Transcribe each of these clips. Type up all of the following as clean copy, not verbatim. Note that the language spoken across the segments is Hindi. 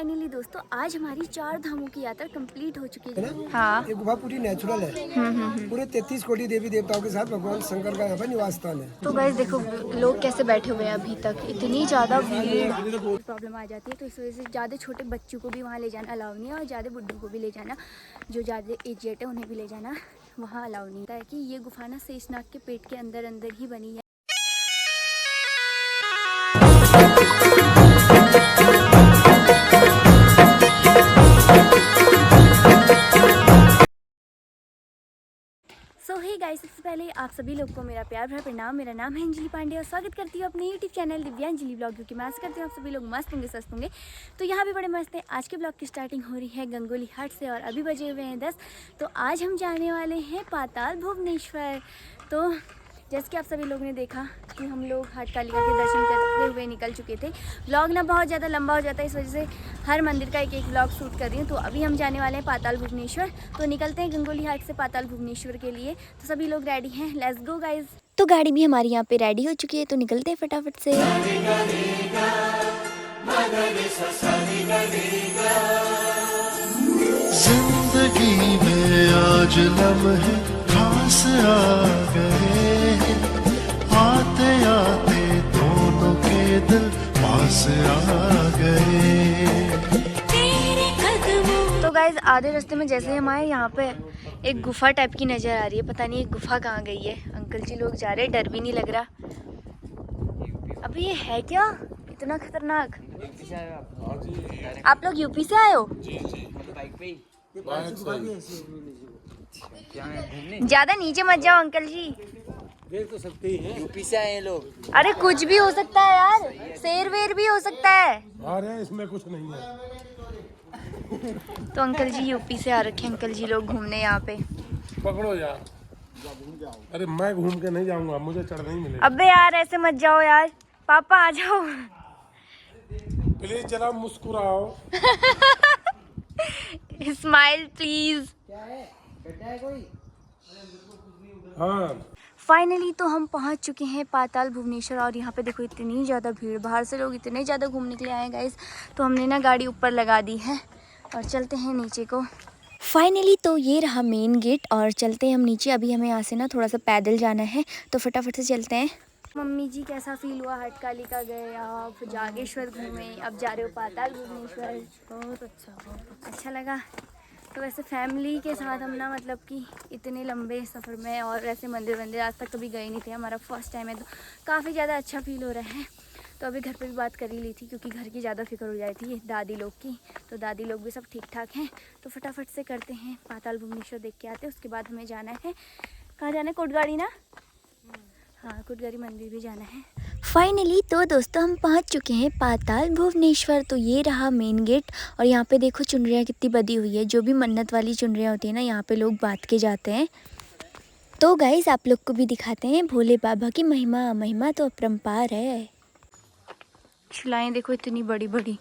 फाइनली दोस्तों आज हमारी 4 धामों की यात्रा कंप्लीट हो चुकी है। हाँ। ये गुफा पूरी नेचुरल है। पूरे 33 कोटि देवी देवताओं के साथ भगवान शंकर का यहाँ पर निवास स्थान है। तो गाइस देखो लोग कैसे बैठे हुए हैं अभी तक, इतनी ज़्यादा भीड़। प्रॉब्लम आ जाती है तो इस वजह से ज़्यादा छोटे बच्चों को भी वहाँ ले जाना अलाउ नहीं है और ज़्यादा बुड्ढों को भी ले जाना, जो ज़्यादा एजेड है उन्हें भी ले जाना वहाँ अलाउ नहीं है। कि ये गुफा ना शेषनाग के पेट के अंदर ही बनी है। सो हे गाइस, सबसे पहले आप सभी लोग को मेरा प्यार भरा प्रणाम। मेरा नाम है अंजलि पांडे और स्वागत करती हूँ अपने यूट्यूब चैनल दिव्यांजलि ब्लॉग, क्योंकि मैं आशा करती हूँ आप सभी लोग मस्त होंगे, स्वस्थ होंगे। तो यहाँ भी बड़े मस्त हैं। आज के ब्लॉग की स्टार्टिंग हो रही है गंगोली हाट से और अभी बजे हुए हैं 10। तो आज हम जाने वाले हैं पाताल भुवनेश्वर। तो जैसे कि आप सभी लोगों ने देखा कि हम लोग हाट कालिका के दर्शन करते हुए निकल चुके थे। व्लॉग ना बहुत ज़्यादा लंबा हो जाता है, इस वजह से हर मंदिर का एक एक व्लॉग शूट कर रही हूँ। तो अभी हम जाने वाले हैं पाताल भुवनेश्वर। तो निकलते हैं गंगोली हाट से पाताल भुवनेश्वर के लिए। तो सभी लोग रेडी हैं, लेट्स गो गाइज। तो गाड़ी भी हमारी यहाँ पे रेडी हो चुकी है, तो निकलते हैं फटाफट से। जिंदगी में आज लम्हे खास आ गए, आते आते दोनों के दिल पास आ गए। तो गाइज आधे रास्ते में जैसे हम आए यहाँ पे एक गुफा टाइप की नज़र आ रही है। पता नहीं एक गुफा कहाँ गई है। अंकल जी लोग जा रहे हैं, डर भी नहीं लग रहा। अभी ये है क्या इतना खतरनाक? आप लोग यूपी से आए हो? ज्यादा नीचे मत जाओ अंकल जी, देख तो सकते ही हैं। यूपी से आए हैं लोग। अरे कुछ भी हो सकता है यार, शेर वेर भी हो सकता है। अरे इसमें कुछ नहीं है। तो अंकल जी यूपी से आ रखे हैं, अंकल जी लोग घूमने यहाँ पे। पकड़ो यार। अरे मैं घूम के नहीं जाऊंगा, मुझे चढ़ नहीं मिलेगा। अबे यार ऐसे मत जाओ यार, पापा आ जाओ। प्लीज जरा मुस्कुराओ। Smile please. हाँ फाइनली तो हम पहुंच चुके हैं पाताल भुवनेश्वर और यहाँ पे देखो इतनी ज़्यादा भीड़, बाहर से लोग इतने ज़्यादा घूमने के लिए आए हैं गाइस। तो हमने ना गाड़ी ऊपर लगा दी है और चलते हैं नीचे को। फाइनली तो ये रहा मेन गेट और चलते हैं हम नीचे। अभी हमें यहाँ से ना थोड़ा सा पैदल जाना है, तो फटाफट से चलते हैं। मम्मी जी कैसा फील हुआ? हाट कालिका गए आप, जागेश्वर घूमे, अब जा रहे हो पाताल भुवनेश्वर। बहुत अच्छा लगा। तो वैसे फैमिली के साथ हम ना मतलब कि इतने लंबे सफ़र में और ऐसे मंदिर आज तक कभी गए नहीं थे, हमारा फर्स्ट टाइम है। तो काफ़ी ज़्यादा अच्छा फील हो रहा है। तो अभी घर पे भी बात कर ही ली थी, क्योंकि घर की ज़्यादा फिक्र हो जाती है दादी लोग की। तो दादी लोग भी सब ठीक ठाक हैं। तो फटाफट से करते हैं पाताल भुवनेश्वर देख के आते हैं। उसके बाद हमें जाना है, कहाँ जाना है? कोटगाड़ी ना? हाँ, कोटगाड़ी मंदिर भी जाना है। फाइनली तो दोस्तों हम पहुंच चुके हैं पाताल भुवनेश्वर। तो ये रहा मेन गेट और यहाँ पे देखो चुनरियाँ कितनी बदी हुई है। जो भी मन्नत वाली चुनरियाँ होती है ना, यहाँ पे लोग बांध के जाते हैं। तो गाइस आप लोग को भी दिखाते हैं भोले बाबा की महिमा तो अपरंपार है। शिलाएं देखो इतनी बड़ी बड़ी।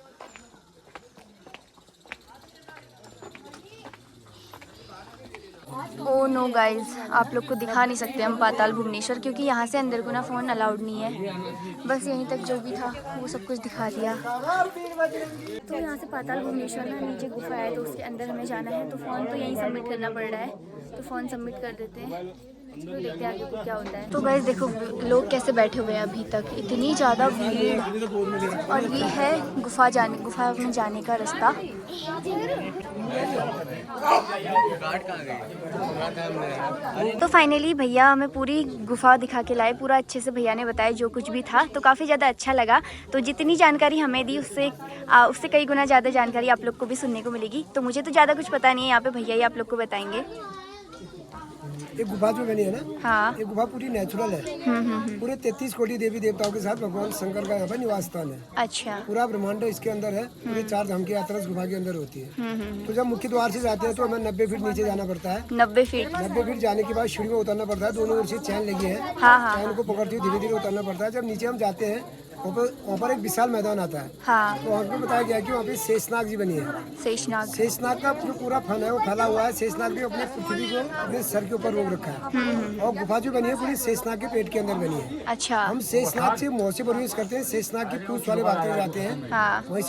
ओ नो गाइस, आप लोग को दिखा नहीं सकते हम पाताल भुवनेश्वर, क्योंकि यहाँ से अंदर को ना फ़ोन अलाउड नहीं है। बस यहीं तक जो भी था वो सब कुछ दिखा दिया। तो यहाँ से पाताल भुवनेश्वर ना नीचे गुफा है, तो उसके अंदर हमें जाना है। तो फ़ोन तो यहीं सबमिट करना पड़ रहा है, तो फ़ोन सबमिट कर देते हैं। तो देखते हैं आगे को क्या होता है। तो गाइस देखो लोग कैसे बैठे हुए हैं अभी तक, इतनी ज़्यादा भीड़। और ये है गुफा में जाने का रास्ता। तो फाइनली भैया हमें पूरी गुफा दिखा के लाए, पूरा अच्छे से भैया ने बताया जो कुछ भी था। तो काफ़ी ज़्यादा अच्छा लगा। तो जितनी जानकारी हमें दी उससे कई गुना ज़्यादा जानकारी आप लोग को भी सुनने को मिलेगी। तो मुझे तो ज़्यादा कुछ पता नहीं है, यहाँ पे भैया ही आप लोग को बताएंगे। ये गुफा जो बनी है ना, हाँ। ये गुफा पूरी नेचुरल है। पूरे 33 कोटि देवी देवताओं के साथ भगवान शंकर का यहाँ पर निवास स्थान है। अच्छा। पूरा ब्रह्मांड इसके अंदर है। पूरे 4 धाम की यात्रा इस गुफा के अंदर होती है। तो जब मुख्य द्वार से जाते हैं तो हमें 90 फीट नीचे जाना पड़ता है। 90 फीट? 90 फीट जाने के बाद सीढ़ी में उतरना पड़ता है। दोनों ओर से चैन लगी है, हाँ। चैन को पकड़ते हुए धीरे धीरे उतरना पड़ता है। जब नीचे हम जाते हैं वहाँ पर एक विशाल मैदान आता है। हाँ। तो हमको बताया गया कि वहाँ पे शेषनाग जी बनी है। शेषनाग। शेषनाग का जो पूरा फन है वो फैला हुआ है। शेषनाग ने अपनी पृथ्वी को अपने सर के ऊपर रोक रखा है और गुफा जो बनी है पूरी शेषनाग के पेट के अंदर बनी है। अच्छा। हम शेषनाग से मौसे परवेश करते हैं। शेषनाग की पूछ वाले भागते जाते हैं। हाँ। वहीं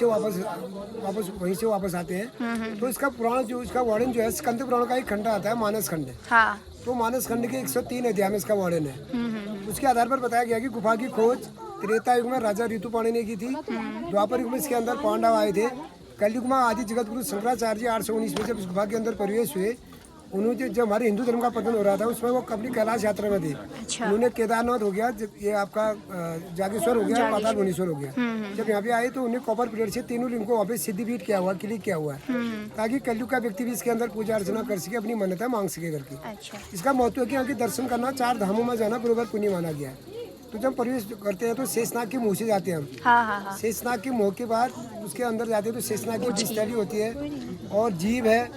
से वापस आते हैं। तो इसका पुराण जो इसका वर्णन जो है स्कंद पुराण का एक खंड आता है, मानस खंड। हाँ। तो मानस खंड के 103 अध्याय में इसका वर्णन है। उसके आधार पर बताया गया कि गुफा की खोज त्रेता युग में राजा ऋतुपाणी ने की थी। द्वापर युग में इसके अंदर पांडव आए थे। कलयुग में आदि जगत गुरु शंकराचार्य 819 में जब इस गुफा के अंदर प्रवेश हुए, उन्होंने जब हमारे हिंदू धर्म का पतन हो रहा था उसमें वो अपनी कैलाश यात्रा में थे। अच्छा। उन्होंने केदारनाथ हो गया, ये आपका जागेश्वर हो गया, पाताल भुवनेश्वर हो गया। जब यहाँ पे आए तो उन्हें कॉपर पीरियड से तीनों लिंग को वहाँ पे सिद्धिपीठ किया हुआ, क्लिक किया हुआ है, ताकि कलयुग का व्यक्ति भी इसके अंदर पूजा अर्चना कर सके, अपनी मन्नता मांग सके करके। अच्छा। इसका महत्व है कि यहाँ के दर्शन करना, 4 धामों में जाना बराबर पुण्य माना गया है। तो जब प्रवेश करते हैं तो शेषनाग के मुंह से जाते हैं हम। हाँ हाँ हाँ। शेषनाग के मुंह के बाद उसके अंदर जाते हैं तो शेषनाग की बीजथैली होती है और जीभ है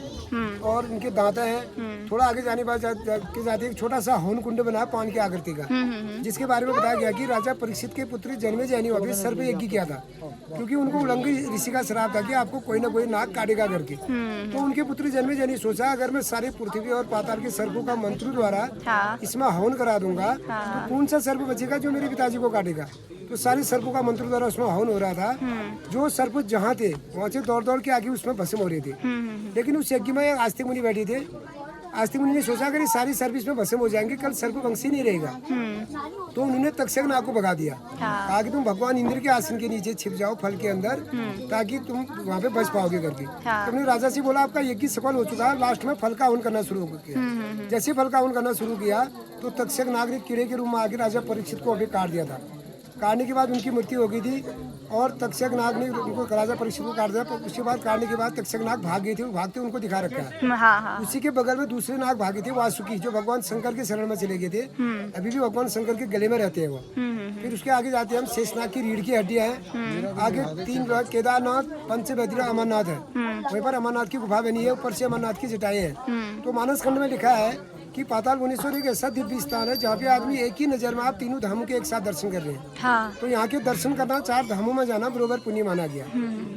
और इनके दांत हैं। थोड़ा आगे जाने के बाद जाते एक छोटा सा हवन कुंड बना है पान की आकृति का, जिसके बारे में बताया गया कि राजा परीक्षित के पुत्री जन्मे जैनी वहाँ पे सर्प यज्ञ किया था, क्योंकि उनको उल्लंघी ऋषि का श्राप था कि आपको कोई ना कोई नाग काटेगा करके। तो उनके पुत्री जन्मे जैनी सोचा अगर मैं सारे पृथ्वी और पाताल के सर्पों का मंत्र द्वारा इसमें हवन करा दूंगा तो कौन सा सर्प बचेगा जो मेरे पिताजी को काटेगा। तो सारे सर्पों का मंत्र द्वारा उसमें हवन हो रहा था। जो सर्प जहाँ थे वहाँ से दौड़ दौड़ के आगे उसमें भस्म हो रहे थे। लेकिन उस यज्ञ में आस्तिक मुनि बैठे थे। आस्तिक मुनि ने सोचा अगर ये सारी सर्प इसमें भस्म हो जाएंगे कल सर्प वंशी नहीं रहेगा। तो उन्होंने तक्षक नाग को भगा दिया। कहा कि तुम भगवान इंद्र के आसन के नीचे छिप जाओ फल के अंदर, ताकि तुम वहाँ पे बच पाओगे करके। तो उन्होंने राजा से बोला आपका यज्ञ सफल हो चुका है, लास्ट में फल का हवन करना शुरू किया। जैसे फल का हवन करना शुरू किया तो तक्षक नाग ने कीड़े के रूप में आके राजा परीक्षित को अभी काट दिया था। काटने के बाद उनकी मृत्यु हो गई थी और तक्षक नाग ने उनको राजा परीक्षित को काट दिया। उसके बाद काटने के बाद तक्षक नाग भाग गई थी, भागते उनको दिखा रखा है। हाँ। उसी के बगल में दूसरे नाग भागे थे वासुकी, जो भगवान शंकर के शरण में चले गए थे। अभी भी भगवान शंकर के गले में रहते हैं वो। फिर उसके आगे जाते हैं हम, शेषनाग की रीढ़ की हड्डियां हैं। आगे 3 केदारनाथ, पंचबद्री, अमरनाथ है। वहीं पर अमरनाथ की गुफा बनी है, ऊपर से अमरनाथ की जटाएं हैं। तो मानस खंड में लिखा है कि पाताल भुवनेश्वर एक ऐसा दिव्य स्थान है जहाँ पे आदमी एक ही नजर में आप तीनों धामों के एक साथ दर्शन कर रहे हैं। हाँ। तो यहाँ के दर्शन करना, 4 धामों में जाना बराबर पुण्य माना गया।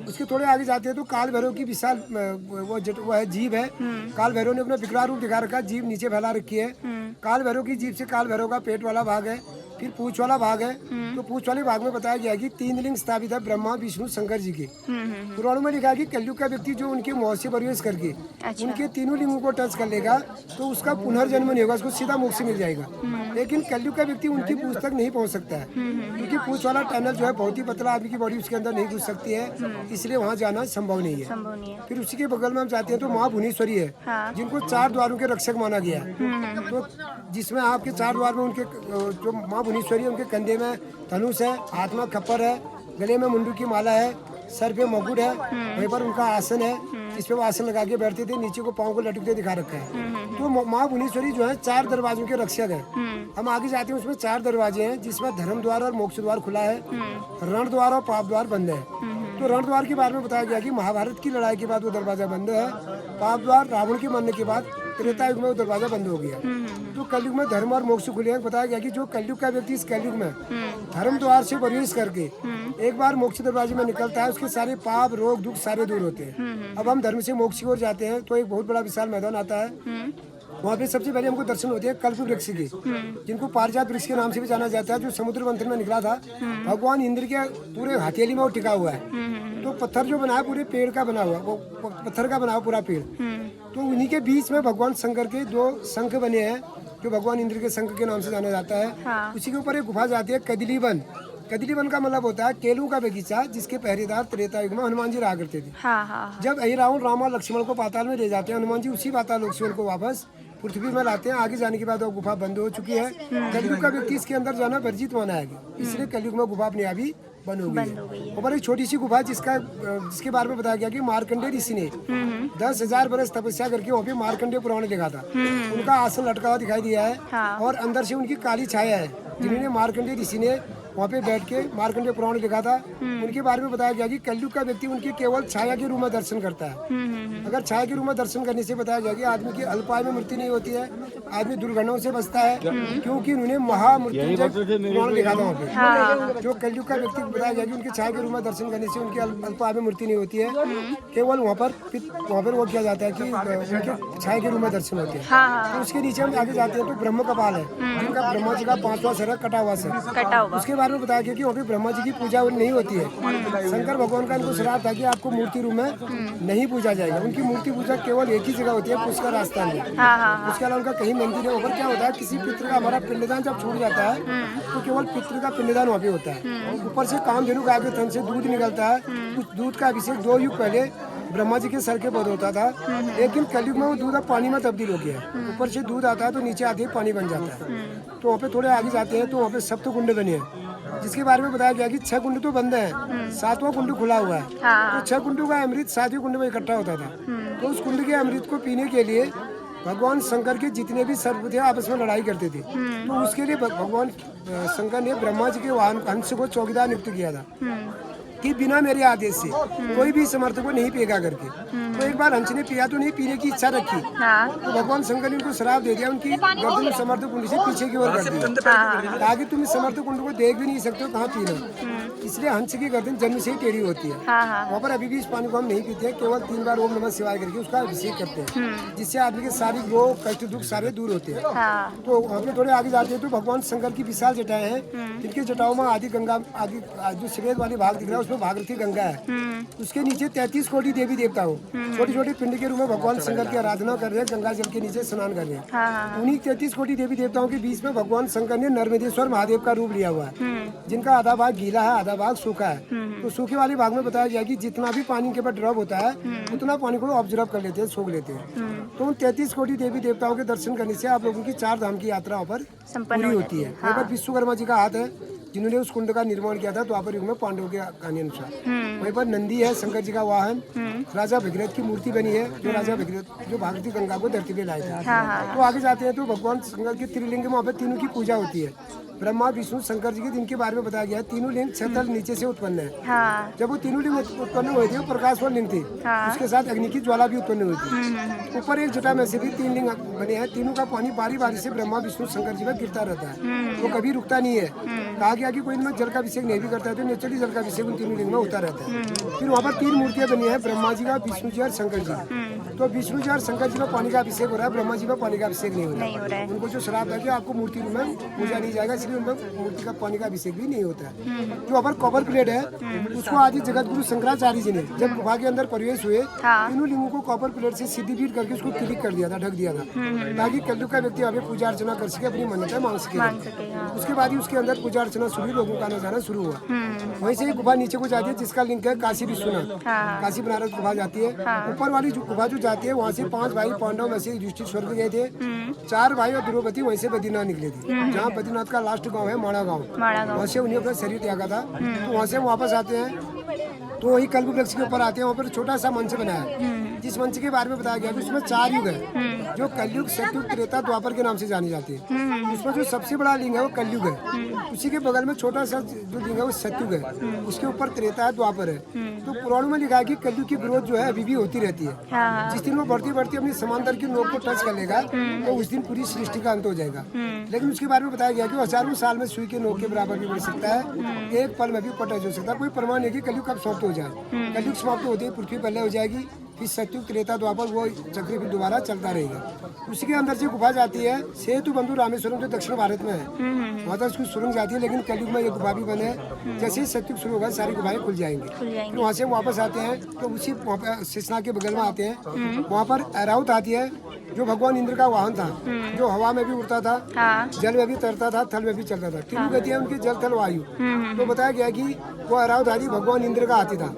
उसके थोड़े आगे जाते हैं तो काल भैरव की विशाल वो है जीभ है। काल भैरव ने अपना विकराल रूप दिखा रखा है, जीभ नीचे फैला रखी है। काल भैरव की जीभ से काल भैरव का पेट वाला भाग है, फिर पूंछ वाला भाग है। तो पूंछ वाले भाग में बताया गया कि 3 लिंग स्थापित है, ब्रह्मा विष्णु शंकर जी के। पुराणों में लिखा है कि कलयुग का व्यक्ति जो उनके मुंह से प्रवेश करके उनके तीनों लिंगों को टच कर लेगा तो उसका पुनर्जन्म नहीं होगा, उसको सीधा मोक्ष मिल जाएगा। लेकिन कलयुग का व्यक्ति उनकी पूंछ तक नहीं पहुंच सकता है, क्योंकि पूंछ वाला टनल जो है बहुत ही पतला, आदमी की बॉडी उसके अंदर नहीं घुस सकती है, इसलिए वहाँ जाना संभव नहीं है। फिर उसी के बगल में हम जाते हैं तो माँ भुवनेश्वरी है, जिनको 4 द्वारों के रक्षक माना गया है। तो जिसमें आपके 4 द्वार में उनके जो माँ भुवनेश्वरी है, उनके कंधे में धनुष है, हाथ में खप्पर है, गले में मुंडू की माला है, सर पे मुकुट है, वहीं पर उनका आसन है, इस पे वो आसन लगा के बैठते थे, नीचे को पाँव को लटकते दिखा रखा है। तो माँ भुवनेश्वरी जो है 4 दरवाजों के रक्षक है। हम आगे जाते हैं, उसमें 4 दरवाजे हैं, जिसमें धर्म द्वार और मोक्ष द्वार खुला है, रण द्वार और पाप द्वार बंद है। तो रण द्वार के बारे में बताया गया कि महाभारत की लड़ाई के बाद वो दरवाजा बंद है। पाप द्वार रावण के मरने के बाद त्रेता युग में वो दरवाजा बंद हो गया। तो कलयुग में धर्म और मोक्ष खुले हैं। बताया गया कि जो कलयुग का व्यक्ति इस कलयुग में धर्म द्वार से प्रवेश करके एक बार मोक्ष दरवाजे में निकलता है, उसके सारे पाप रोग दुख सारे दूर होते हैं। अब हम धर्म से मोक्ष की ओर जाते हैं तो एक बहुत बड़ा विशाल मैदान आता है। वहाँ पे सबसे पहले हमको दर्शन होते हैं कल्प वृक्ष के, जिनको पारिजात वृक्ष के नाम से भी जाना जाता है, जो समुद्र मंथन में निकला था। भगवान इंद्र के पूरे हथेली में वो टिका हुआ है। तो पत्थर जो बना है पूरे पेड़ का बना हुआ, वो पत्थर का बना हुआ पूरा पेड़। तो उन्हीं के बीच में भगवान शंकर के 2 शंख बने हैं, जो भगवान इंद्र के शंख के नाम से जाना जाता है। उसी के ऊपर एक गुफा जाती है कदली वन। कदली वन का मतलब होता है केलों का बगीचा, जिसके पहरेदार त्रेता युग में हनुमान जी रहा करते थे। जब रावण राम और लक्ष्मण को पाताल में ले जाते हैं, हनुमान जी उसी पाताल लोक से उनको वापस पृथ्वी में लाते हैं। आगे जाने के बाद वो गुफा बंद हो चुकी है। कलयुग का व्यक्ति इसके अंदर जाना वर्जित माना है, इसलिए कलयुग में गुफा अपने आप ही बंद हो गई है। ऊपर एक छोटी सी गुफा जिसके बारे में बताया गया कि मार्कंडेय ऋषि ने 10,000 बरस तपस्या करके वहाँ पे मार्कंडेय पुराण लिखा था। उनका आसन लटका हुआ दिखाई दिया है और अंदर से उनकी काली छाया है, जिन्होंने मार्कंडेय ऋषि ने वहाँ पे बैठ के मार्कंडेय पुराण में लिखा था। उनके बारे में बताया गया कि कलयुग का व्यक्ति उनके केवल छाया के रूप में दर्शन करता है। अगर छाया के रूप में दर्शन करने से बताया गया कि आदमी की अल्पायु में मृत्यु नहीं होती है, आदमी दुर्घटनाओं से बचता है, क्योंकि उन्होंने महामृत्युंजय पुराण लिखा था वहाँ पे। जो कलयुग का व्यक्ति बताया गया कि उनके छाया के रूप में दर्शन करने से उनकी अल्पायु में मृत्यु नहीं होती है, केवल वहाँ पर वो किया जाता है कि उनके छाया के रूप में दर्शन होते हैं। तो उसके नीचे हम आगे जाते हैं तो ब्रह्म कपाल है, जिनका ब्रह्मा जी का 5वां सर है, कटा हुआ सर। उसके बारे में बताया गया कि वहाँ पे ब्रह्मा जी की पूजा नहीं होती है। शंकर भगवान का इनको श्राप था कि आपको मूर्ति रूप में नहीं पूजा जाएगा। उनकी मूर्ति पूजा केवल एक ही जगह होती है, पुष्कर राजस्थान में। उसके अलावा उनका कहीं मंदिर है। ऊपर क्या होता है, किसी पितृ का हमारा पिंडदान जब छूट जाता है तो केवल पितृ का पिंडदान वहाँ पे होता है। ऊपर से कामधेनु गाय के थन से दूध निकलता है। उस दूध का अभिषेक 2 युग पहले ब्रह्मा जी के सर के पर होता था, लेकिन कलयुग में वो दूध अब पानी में तब्दील हो गया है। ऊपर से दूध आता है तो नीचे आधे पानी बन जाता है। तो वहाँ पे थोड़े आगे जाते हैं तो वहाँ पे सप्त कुंड बने हैं, जिसके बारे में बताया गया कि 6 कुंड तो बंद है, 7वां कुंड खुला हुआ है। तो 6 कुंडों का अमृत 7वें कुंड में इकट्ठा होता था। तो उस कुंड के अमृत को पीने के लिए भगवान शंकर के जितने भी सर्प थे आपस में लड़ाई करते थे। तो उसके लिए भगवान शंकर ने ब्रह्मा जी के वाहन हंस को चौकीदार नियुक्त किया था कि बिना मेरे आदेश से कोई भी समर्थ को नहीं पिएगा करके। तो एक बार हंस ने पिया तो नहीं, पीने की इच्छा रखी तो भगवान शंकर ने उनको श्राप दे दिया, उनकी गर्दन समर्थ कुंड से पीछे की ओर कर दी ताकि तुम समर्थ कुंड को देख भी नहीं सकते हो कहाँ पीना। इसलिए हंस की गर्दन जन्म से ही टेढ़ी होती है। वहाँ पर अभी भी इस पानी को हम नहीं पीते, केवल 3 बार ओम नमः शिवाय करके उसका अभिषेक करते हैं, जिससे आदमी के सारी रोग कष्ट दुख सारे दूर होते हैं। तो हम थोड़े आगे जाते हैं तो भगवान शंकर की विशाल जटाएं हैं, जिनके जटाओं में आदि गंगा आदि जो सफेद वाली भाग दिख रहा है उसमें भागीरथी गंगा है। उसके नीचे 33 कोटि देवी देवता हो, छोटे छोटे पिंड के रूप में भगवान शंकर की आराधना कर रहे हैं, गंगा जल के नीचे स्नान कर रहे हैं। उन्हीं 33 कोटि देवी देवताओं के बीच में भगवान शंकर ने नर्मदेश्वर महादेव का रूप लिया हुआ है, जिनका आधा भाग गीला है आधा भाग सूखा है। तो सूखे वाले भाग में बताया गया कि जितना भी पानी के ऊपर ड्रॉप होता है उतना पानी को ऑब्जर्व कर लेते हैं, सोख लेते हैं। तो उन 33 कोटि देवी देवताओं के दर्शन करने से आप लोगों की 4 धाम की यात्रा वहाँ पर पूरी होती है। वहाँ पर विश्वकर्मा जी का हाथ है, जिन्होंने उस कुंड का निर्माण किया था द्वापर युग में पांडवों के कहानी अनुसार। वहीं पर नंदी है, शंकर जी का वाहन। राजा भगीरथ की मूर्ति बनी है, जो राजा भगीरथ जो भागीरथी गंगा को धरती पे लाए थे। तो आगे जाते हैं तो भगवान शंकर के त्रिलिंग में वहाँ पे तीनों की पूजा होती है, ब्रह्मा विष्णु शंकर जी के, जिनके बारे में बताया गया है। तीनों लिंग छतल नीचे से उत्पन्न है। जब वो तीनों लिंग उत्पन्न हुए थे वो प्रकाशवर लिंग थे, उसके साथ अग्नि की ज्वाला भी उत्पन्न हुई थी। ऊपर एक जटा में से भी 3 लिंग बने हैं। तीनों का पानी बारी बारी से ब्रह्मा विष्णु शंकर जी में गिरता रहता है, वो कभी रुकता नहीं है। कहा गया कि कोई इनमें जल का अभिषेक नहीं भी करता है तो नेचुरली जल का अभिषेक उन तीनों लिंग में होता रहता है। फिर वहाँ पर 3 मूर्तियाँ बनी है, ब्रह्मा जी का, विष्णु जी और शंकर जी। तो विष्णु जी और शंकर जी में पानी का अभिषेक हो रहा है, ब्रह्मा जी में पानी का अभिषेक नहीं हो रहा है। उनको जो श्राप है कि आपको मूर्ति रूप में पूजा नहीं जाएगा, इसलिए उनमें मूर्ति का पानी का अभिषेक भी नहीं होता है। जो वहाँ पर कॉपर प्लेट है उसको आदि जगत गुरु शंकराचार्य जी ने जब गुफा के अंदर प्रवेश हुए तीनों लिंगों को कॉपर प्लेट से सिद्धिपीठ करके उसको क्लिक कर दिया था, ढक दिया था, ताकि कलयुग का व्यक्ति वहाँ पूजा अर्चना कर सके, अपनी मन्नतें मांग सके। उसके बाद ही उसके अंदर पूजा अर्चना शुरू, लोगों का आना जाना शुरू हुआ। वहीं से गुफा नीचे को जाती है जिसका लिंक है काशी विश्वनाथ, काशी बनारस गुफा जाती है। ऊपर वाली जो गुफा जो जाती है वहाँ से 5 भाई पांडव में से युधिष्ठिर स्वर्ग गए थे, 4 भाई और द्रौपदी वहीं से बद्रीनाथ निकले थे, जहाँ बद्रीनाथ का लास्ट गाँव है माणा गाँव। वहाँ से उन्हें अपना शरीर त्यागा था। तो वहाँ से वापस आते हैं तो वही कल्प वृक्ष के ऊपर आते हैं। वहाँ पर छोटा सा मंच बनाया है, जिस मंच के बारे में बताया गया है उसमें 4 युग है, जो कलयुग सतयुग त्रेता द्वापर के नाम से जानी जाती है। उसमें जो सबसे बड़ा लिंग है वो कलयुग है, उसी के बगल में छोटा सा जो लिंग है वो सतयुग है, उसके ऊपर त्रेता है द्वापर है। तो पुराणों में लिखा है कि कलयुग की ग्रोथ जो है अभी भी होती रहती है। जिस दिन वो बढ़ती बढ़ती अपनी समांतर की नोक को टच कर लेगा तो उस दिन पूरी सृष्टि का अंत हो जाएगा। लेकिन उसके बारे में बताया गया कि हजारों साल में सुई के नोक के बराबर भी बढ़ सकता है, एक पल में भी ऊपर टच हो सकता है। कोई प्रमाण नहीं कि कलयुग कब समाप्त हो जाए। कलयुग समाप्त होते ही पृथ्वी पहले हो जाएगी, फिर सतयुग त्रेता द्वापर वो चक्र फिर दोबारा चलता रहेगा। उसी के अंदर से गुफा जाती है सेतु बंधु रामेश्वरम, जो दक्षिण भारत में है, वहाँ तक उसकी सुरंग जाती है। लेकिन कलयुग में ये गुफा भी बने, जैसे ही सतयुग शुरू होगा सारी गुफाएं खुल जाएंगी। फिर वहाँ से वापस आते हैं तो उसी वहाँ पर शेषनाग के बगल में आते हैं, वहाँ पर ऐरावत आती है जो भगवान इंद्र का वाहन था, जो हवा में भी उड़ता था, जल में भी तैरता था, थल में भी चलता था। तीनों गतियाँ उनकी जल थल वायु। तो बताया गया कि वो ऐरावत हाथी भगवान इंद्र का हाथी था,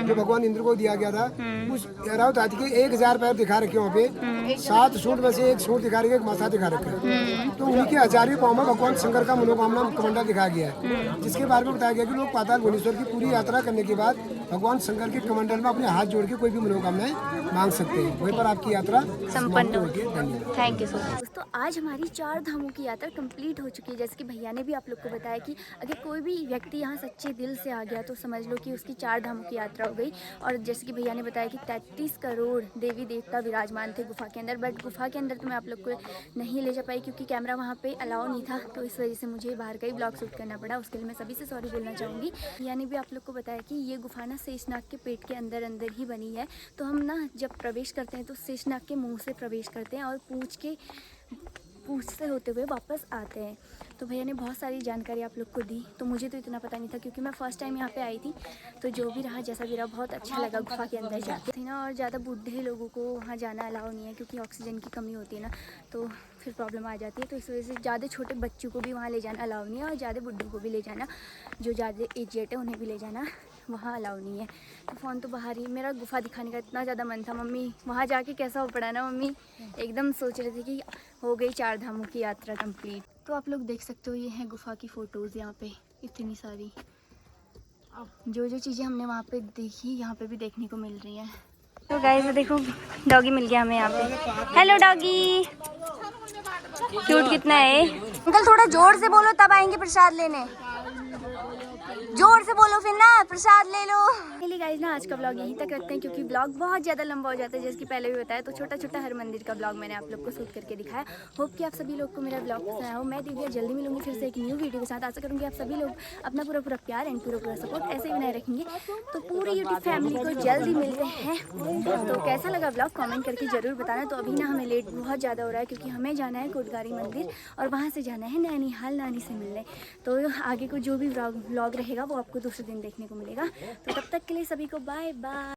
जो भगवान इंद्र को दिया गया था। उस ऐरावत हाथी के 1000 पैर दिखा रखे वहाँ पे, 7 सूट में से 1 सूट दिखा रखे, 1 माथा दिखा रखा है। तो उनके 1000वें पाँव में भगवान शंकर का मनोकामना कमंडल दिखाया गया है, जिसके बारे में बताया गया कि लोग पाताल भुवनेश्वर की पूरी यात्रा करने के बाद भगवान शंकर के कमंडल में अपने हाथ जोड़ के कोई भी मनोकामनाएं मांग सकते हैं। वहीं पर आपकी यात्रा संपन्न होगी। धन्यवाद। Thank you so much. दोस्तों आज हमारी 4 धामों की यात्रा कंप्लीट हो चुकी है। जैसे कि भैया ने भी आप लोग को बताया कि अगर कोई भी व्यक्ति यहाँ सच्चे दिल से आ गया तो समझ लो कि उसकी 4 धामों की यात्रा हो गई। और जैसे कि भैया ने बताया कि 33 करोड़ देवी देवता विराजमान थे गुफा के अंदर, बट गुफा के अंदर तो मैं आप लोग को नहीं ले जा पाई क्योंकि कैमरा वहाँ पे अलाउ नहीं था, तो इस वजह से मुझे बाहर का ही ब्लॉग शूट करना पड़ा। उसके लिए मैं सभी से सॉरी बोलना चाहूँगी। भैया ने भी आप लोग को बताया कि ये गुफा ना शेषनाग के पेट के अंदर अंदर ही बनी है, तो हम ना जब प्रवेश करते हैं तो शेषनाग के मुंह से प्रवेश करते हैं और पूछ से होते हुए वापस आते हैं। तो भैया ने बहुत सारी जानकारी आप लोग को दी, तो मुझे तो इतना पता नहीं था क्योंकि मैं फर्स्ट टाइम यहाँ पे आई थी। तो जो भी रहा जैसा भी रहा बहुत अच्छा लगा गुफा के अंदर जाके थी ना। और ज़्यादा बूढ़े लोगों को वहाँ जाना अलाउ नहीं है क्योंकि ऑक्सीजन की कमी होती है ना, तो फिर प्रॉब्लम आ जाती है। तो इस वजह से ज़्यादा छोटे बच्चों को भी वहाँ ले जाना अलाउ नहीं है और ज़्यादा बुढ़ों को भी ले जाना, जो ज़्यादा एजेड है उन्हें भी ले जाना वहाँ अलाउ नहीं है। तो फ़ोन तो बाहर ही, मेरा गुफा दिखाने का इतना ज़्यादा मन था। मम्मी वहाँ जाके कैसा हो पड़ा ना, मम्मी एकदम सोच रहे थे कि हो गई 4 धामों की यात्रा कंप्लीट। तो आप लोग देख सकते हो ये है गुफा की फ़ोटोज़, यहाँ पे इतनी सारी जो चीज़ें हमने वहाँ पे देखी यहाँ पे भी देखने को मिल रही हैं। तो गाइस देखो डॉगी मिल गया हमें यहाँ पे। हेलो डॉगी, क्यूट कितना है। अंकल थोड़ा जोर से बोलो तब आएंगे प्रसाद लेने, जोर से बोलो फिर ना प्रसाद ले लो। चलिए गाइस ना आज का ब्लॉग यहीं तक रखते हैं क्योंकि ब्लॉग बहुत ज़्यादा लंबा हो जाता है। जैसे कि पहले भी बताया, तो छोटा छोटा हर मंदिर का ब्लॉग मैंने आप लोग को शूट करके दिखाया। होप कि आप सभी लोग को मेरा ब्लॉग पसंद आया हो। मैं दिव्या जल्दी मिलूंगी फिर से एक न्यू वीडियो के साथ। आशा करूँगी आप सभी लोग अपना पूरा प्यार एंड पूरा सपोर्ट ऐसे ही बनाए रखेंगे। तो पूरी यूट्यूब फैमिली को जल्दी मिलते हैं। तो कैसा लगा ब्लॉग कमेंट करके ज़रूर बताना। तो अभी ना हमें लेट बहुत ज़्यादा हो रहा है क्योंकि हमें जाना है कोटगारी मंदिर और वहाँ से जाना है नैनीहाल नानी से मिलने। तो आगे को जो भी ब्लॉग रहेगा वो आपको दूसरे दिन देखने को मिलेगा। तो तब तक के लिए सभी को बाय बाय।